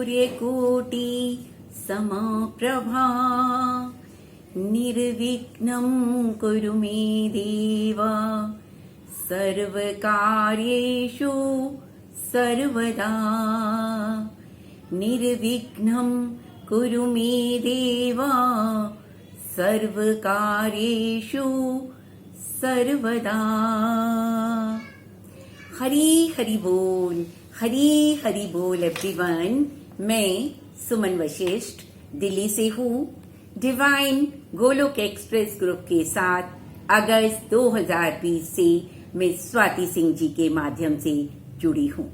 सूर्यकोटि समप्रभा निर्विघ्नं कुरु मे देव सर्वकार्येषु सर्वदा निर्विघ्नं कुरु मे देव सर्वकार्येषु सर्वदा। हरी हरि बोल, हरी हरि बोल एवरीवन। मैं सुमन वशिष्ठ दिल्ली से हूँ। डिवाइन गोलोक एक्सप्रेस ग्रुप के साथ अगस्त 2020 से मैं स्वाति सिंह जी के माध्यम से जुड़ी हूँ।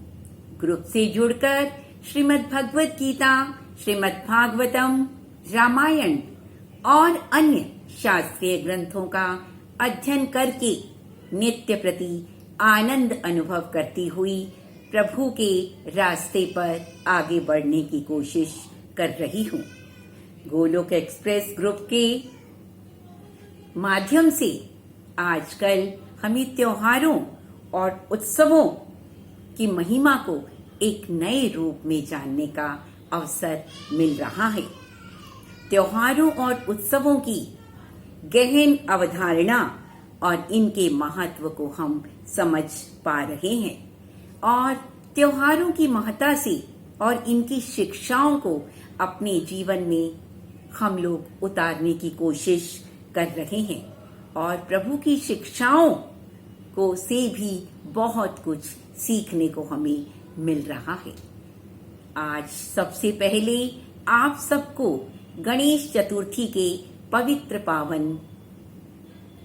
ग्रुप से जुड़कर श्रीमद् भगवत गीता, श्रीमद् भागवतम, रामायण और अन्य शास्त्रीय ग्रंथों का अध्ययन करके नित्य प्रति आनंद अनुभव करती हुई प्रभु के रास्ते पर आगे बढ़ने की कोशिश कर रही हूँ। गोलोक एक्सप्रेस ग्रुप के माध्यम से आजकल हमें त्योहारों और उत्सवों की महिमा को एक नए रूप में जानने का अवसर मिल रहा है। त्योहारों और उत्सवों की गहन अवधारणा और इनके महत्व को हम समझ पा रहे हैं और त्योहारों की महत्ता से और इनकी शिक्षाओं को अपने जीवन में हम लोग उतारने की कोशिश कर रहे हैं और प्रभु की शिक्षाओं को से भी बहुत कुछ सीखने को हमें मिल रहा है। आज सबसे पहले आप सबको गणेश चतुर्थी के पवित्र पावन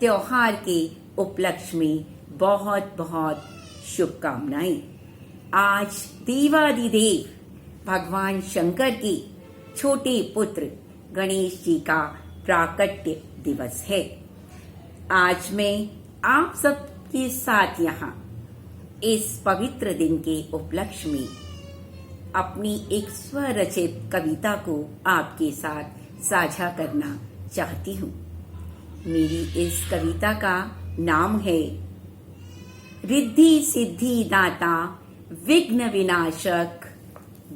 त्योहार के उपलक्ष्य में बहुत बहुत शुभकामनाएं। आज देवादिदेव भगवान शंकर के छोटे पुत्र गणेश जी का प्राकट्य दिवस है। आज मैं आप सबके साथ यहाँ इस पवित्र दिन के उपलक्ष्य में अपनी एक स्वरचित कविता को आपके साथ साझा करना चाहती हूँ। मेरी इस कविता का नाम है रिद्धि सिद्धि दाता विघ्न विनाशक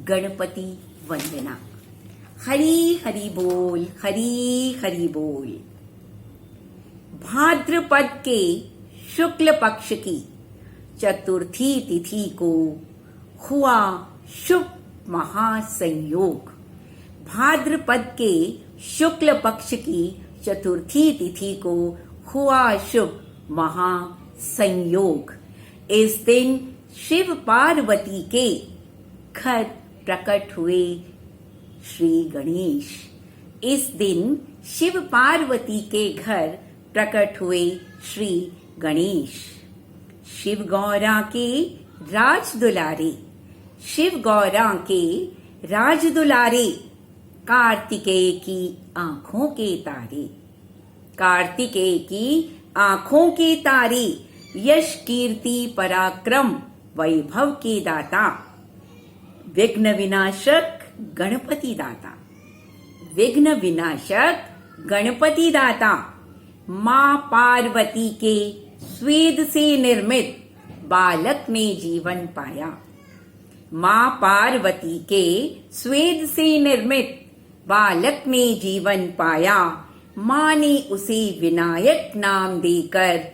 गणपति वंदना। हरी हरि बोल, हरी हरि बोल। भाद्रपद के शुक्ल पक्ष की चतुर्थी तिथि को हुआ शुभ महासंयोग। भाद्रपद के शुक्ल पक्ष की चतुर्थी तिथि को हुआ शुभ महासंयोग। इस दिन शिव पार्वती के घर प्रकट हुए श्री गणेश। इस दिन शिव पार्वती के घर प्रकट हुए श्री गणेश। शिव गौरा के राज दुलारे, शिव गौरा के राज दुलारे, कार्तिकेय की आंखों के तारे, कार्तिकेय की आंखों के तारे, यश कीर्ति पराक्रम वैभव के दाता, विघ्न विनाशक गणपति दाता, विघ्न विनाशक गणपति दाता। माँ पार्वती के स्वेद से निर्मित बालक ने जीवन पाया। माँ पार्वती के स्वेद से निर्मित बालक ने जीवन पाया। माँ ने उसे विनायक नाम देकर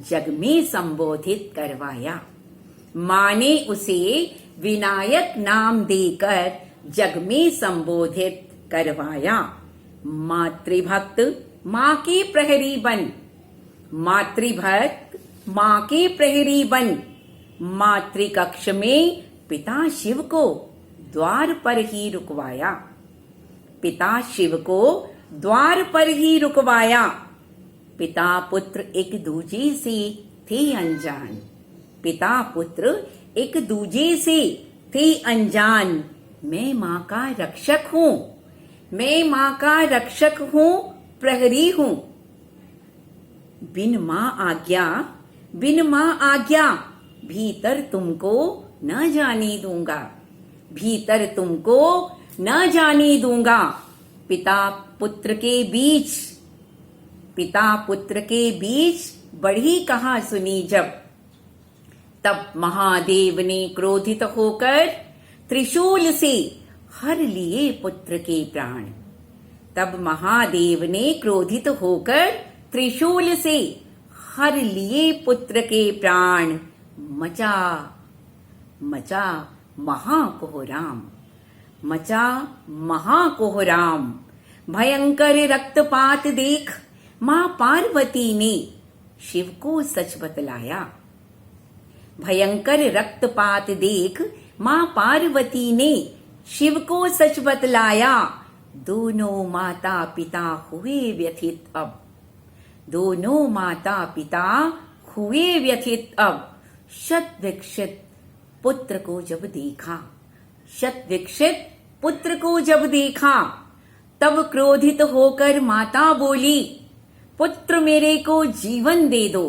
जग में संबोधित करवाया। माँ ने उसे विनायक नाम देकर जग में संबोधित करवाया। मातृभक्त माँ के प्रहरी बन, मातृभक्त माँ के प्रहरी बन, मातृकक्ष में पिता शिव को द्वार पर ही रुकवाया। पिता शिव को द्वार पर ही रुकवाया। पिता पुत्र एक दूजे से थे अनजान, पिता पुत्र एक दूजे से थे अनजान। मैं माँ का रक्षक हूँ, मैं माँ का रक्षक हूँ, प्रहरी हूँ। बिन माँ आज्ञा, बिन माँ आज्ञा भीतर तुमको न जाने दूंगा, भीतर तुमको न जाने दूंगा। पिता पुत्र के बीच, पिता पुत्र के बीच बढ़ी कहा सुनी जब, तब महादेव ने क्रोधित होकर त्रिशूल से हर लिए पुत्र के प्राण। तब महादेव ने क्रोधित होकर त्रिशूल से हर लिए पुत्र के प्राण। मचा मचा महाकोहराम, मचा महाकोहराम। भयंकर रक्तपात देख मां पार्वती ने शिव को सच बतलाया। भयंकर रक्तपात देख मां पार्वती ने शिव को सच बतलाया। दोनों माता पिता हुए व्यथित अब, दोनों माता पिता हुए व्यथित अब। शत विकसित पुत्र को जब देखा, शत विकसित पुत्र को जब देखा, तब क्रोधित होकर माता बोली, पुत्र मेरे को जीवन दे दो।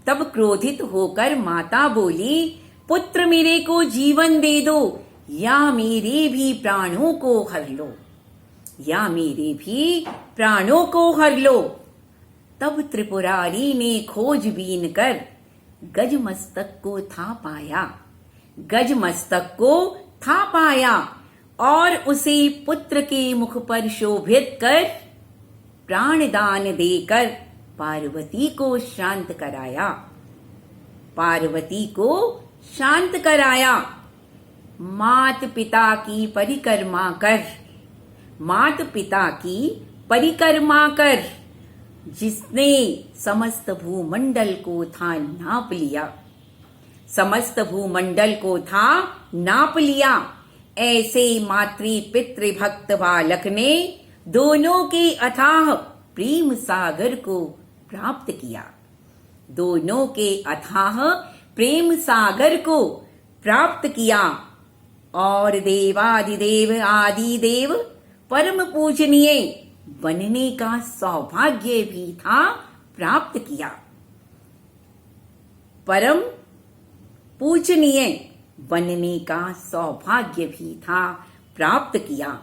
तब क्रोधित होकर माता बोली, पुत्र मेरे को जीवन दे दो, या मेरे भी प्राणों को हर लो, या मेरे भी प्राणों को हर लो। तब त्रिपुरारी ने खोजबीन कर गज मस्तक को था पाया, गज मस्तक को था पाया, और उसे पुत्र के मुख पर शोभित कर प्राणदान देकर पार्वती को शांत कराया, पार्वती को शांत कराया। मात पिता की परिक्रमा कर, मात पिता की परिक्रमा कर, जिसने समस्त भूमंडल को था नाप लिया, समस्त भूमंडल को था नाप लिया। ऐसे मातृ पितृ भक्त बालक ने दोनों के अथाह प्रेम सागर को प्राप्त किया, दोनों के अथाह प्रेम सागर को प्राप्त किया। और देवादिदेव आदि देव परम पूजनीय बनने का सौभाग्य भी था प्राप्त किया, परम पूजनीय बनने का सौभाग्य भी था प्राप्त किया।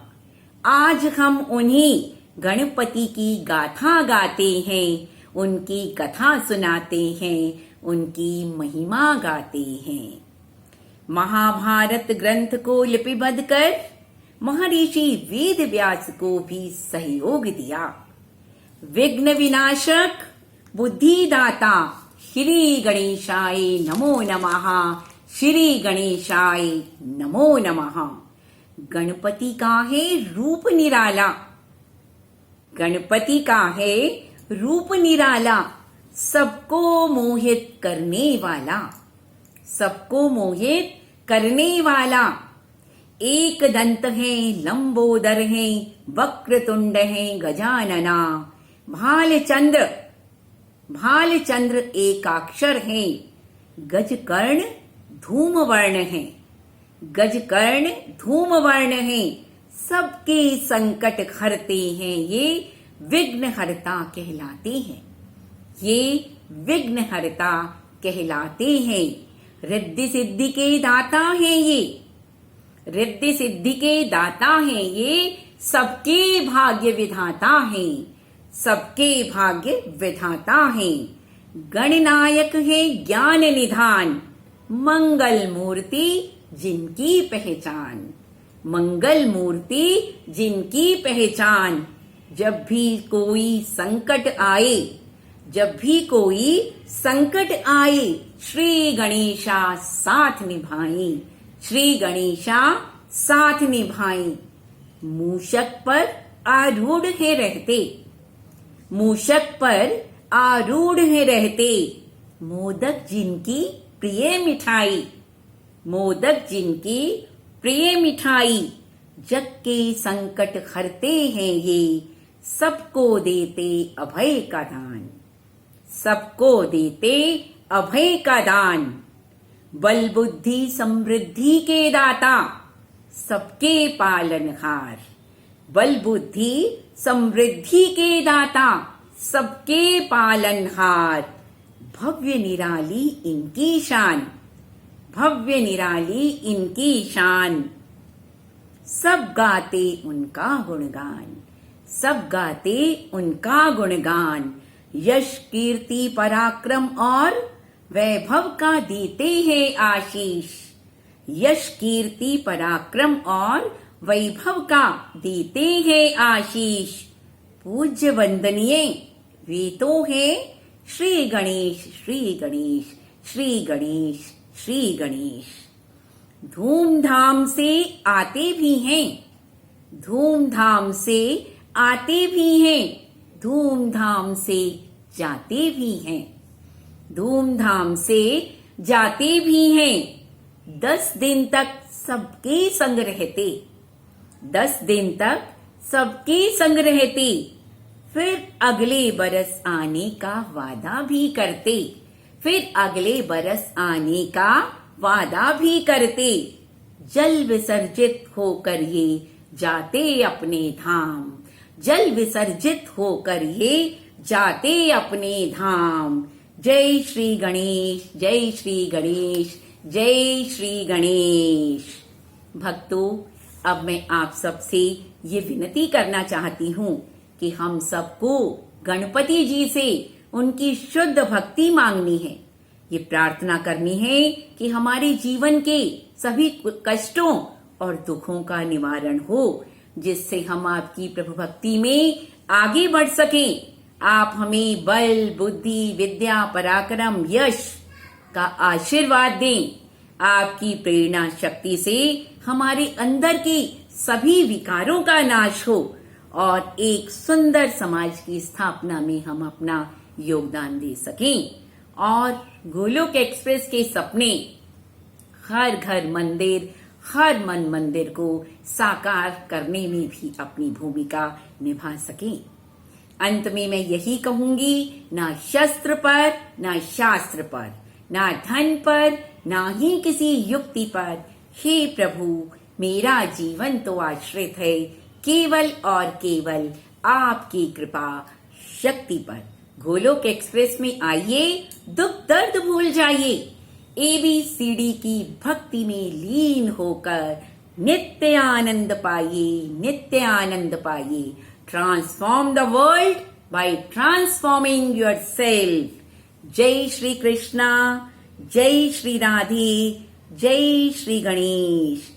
आज हम उन्हीं गणपति की गाथा गाते हैं, उनकी कथा सुनाते हैं, उनकी महिमा गाते हैं। महाभारत ग्रंथ को लिपिबद्ध कर महर्षि वेद व्यास को भी सहयोग दिया। विघ्न विनाशक बुद्धिदाता श्री गणेशाय नमो नमः, श्री गणेशाय नमो नमः। गणपति का है रूप निराला, गणपति का है रूप निराला, सबको मोहित करने वाला, सबको मोहित करने वाला। एक दंत है, लंबोदर है, वक्रतुंड है, गजानना। भालचंद्र, भालचंद्र एकाक्षर है, गजकर्ण धूमवर्ण है, गजकर्ण धूमवर्ण है। सबके संकट हरते हैं, ये विघ्नहर्ता कहलाते हैं, ये विघ्नहर्ता कहलाते हैं। रिद्धि सिद्धि के दाता हैं ये, रिद्धि सिद्धि के दाता हैं ये, सबके भाग्य विधाता हैं, सबके भाग्य विधाता हैं। गणनायक है ज्ञान निधान, मंगल मूर्ति जिनकी पहचान, मंगल मूर्ति जिनकी पहचान। जब भी कोई संकट आए, जब भी कोई संकट आए, श्री गणेशा साथ निभाएं, श्री गणेशा साथ निभाएं। मूषक पर आरूढ़ है रहते, मूषक पर आरूढ़ है रहते। मोदक जिनकी प्रिय मिठाई, मोदक जिनकी प्रिय मिठाई। जग के संकट हरते हैं ये, सबको देते अभय का दान, सबको देते अभय का दान। बल बुद्धि समृद्धि के दाता, सबके पालनहार। बल बुद्धि समृद्धि के दाता, सबके पालनहार। भव्य निराली इनकी शान, भव्य निराली इनकी शान। सब गाते उनका गुणगान, सब गाते उनका गुणगान। यश कीर्ति पराक्रम और वैभव का देते हैं आशीष, यश कीर्ति पराक्रम और वैभव का देते हैं आशीष। पूज्य वंदनीय वे तो है श्री गणेश, श्री गणेश, श्री गणेश, श्री गणेश। धूमधाम से आते भी हैं, धूमधाम से आते भी हैं, धूमधाम से जाते भी हैं, धूमधाम से जाते भी हैं। 10 दिन तक सबके संग रहते, 10 दिन तक सबके संग रहते, फिर अगले बरस आने का वादा भी करते, फिर अगले बरस आने का वादा भी करते। जल विसर्जित होकर ये जाते अपने धाम, जल विसर्जित होकर ये जाते अपने धाम। जय श्री गणेश, जय श्री गणेश, जय श्री गणेश। भक्तों, अब मैं आप सबसे ये विनती करना चाहती हूँ कि हम सबको गणपति जी से उनकी शुद्ध भक्ति मांगनी है। ये प्रार्थना करनी है कि हमारे जीवन के सभी कष्टों और दुखों का निवारण हो, जिससे हम आपकी प्रभु भक्ति में आगे बढ़ सकें। आप हमें बल, बुद्धि, विद्या, पराक्रम, यश का आशीर्वाद दें। आपकी प्रेरणा शक्ति से हमारे अंदर के सभी विकारों का नाश हो और एक सुंदर समाज की स्थापना में हम अपना योगदान दे सकें और गोलोक एक्सप्रेस के सपने हर घर मंदिर, हर मन मंदिर को साकार करने में भी अपनी भूमिका निभा सकें। अंत में मैं यही कहूंगी, ना शस्त्र पर, ना शास्त्र पर, ना धन पर, ना ही किसी युक्ति पर, हे प्रभु मेरा जीवन तो आश्रित है केवल और केवल आपकी कृपा शक्ति पर। गोलोक एक्सप्रेस में आइए, दुख दर्द भूल जाइए, ABCD की भक्ति में लीन होकर नित्य आनंद पाइए, नित्य आनंद पाइए। Transform the world by transforming yourself. जय श्री कृष्णा, जय श्री राधे, जय श्री गणेश।